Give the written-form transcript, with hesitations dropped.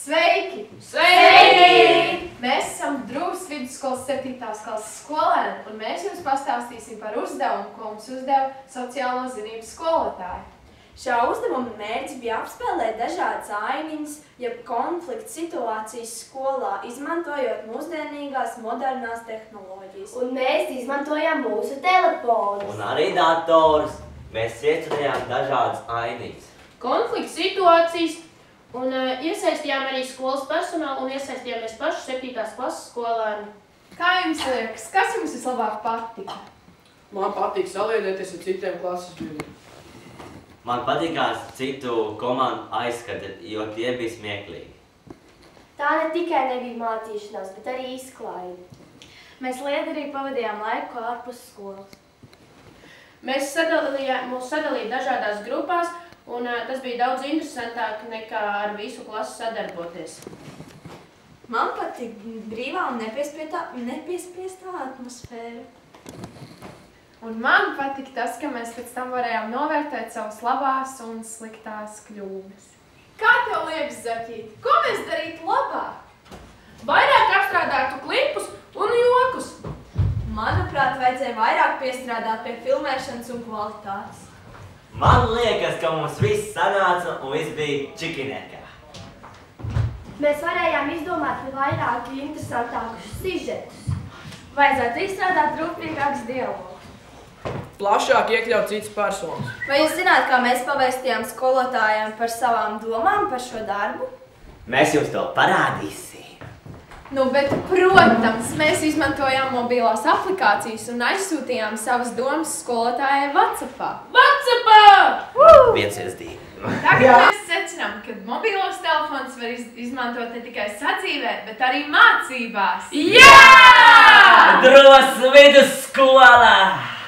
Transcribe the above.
Sveiki! Sveiki! Mēs esam Drūvas vidusskolas 7. klases skolēni, un mēs jums pastāstīsim par uzdevumu, ko mums uzdeva sociālo zinību skolotāji. Šā uzdevuma mērķis bija apspēlēt dažādas ainiņas, jeb konflikta situācijas skolā, izmantojot mūsdienīgās modernās tehnoloģijas. Un mēs izmantojām mūsu telefonus. Un arī datorus. Mēs iecerējām dažādas ainiņas. Konflikta situācijas un iesaistījām arī skolas personālu un iesaistījāmies paši 7. klases skolēni. Kā jums liekas, kas jums vislabāk patika? Man patīk saliedēties ar citiem klases biedriem. Man patīkās citu komandu aizskati, jo tie bija smieklīgi. Tā ne tikai nebija mācīšanās, bet arī izklaide. Mēs liederīgi pavadījām laiku ārpus skolas. Mūs sadalīja dažādās grupās, un tas bija daudz interesantāk nekā ar visu klasu sadarboties. Man patīk brīvā un nepiespiestā atmosfēra. Un man patika tas, ka mēs pēc tam varējām novērtēt savas labās un sliktās kļūmes. Kā tev liekas, Zaķīt? Ko mēs darītu labāk? Vairāk apstrādātu klipus un jokus. Manuprāt, vajadzēja vairāk piestrādāt pie filmēšanas un kvalitātes. Man liekas, ka mums viss sanāca un viss bija čikinēkā. Mēs varējām izdomāt vairāk interesantākus sižetus. Vajadzētu izstrādāt rūpīgākus dialogus. Plašāk iekļaut citas personas. Vai jūs zināt, kā mēs pavēstījām skolotājiem par savām domām par šo darbu? Mēs jums to parādīsim. Nu, bet, protams, mēs izmantojām mobilās aplikācijas un aizsūtījām savas domas skolotājai WhatsAppā. WhatsAppā! 112. Tagad mēs secinām, ka mobilos telefons var izmantot ne tikai sadzīvē, bet arī mācībās. Jā! Drūvas vidusskolā!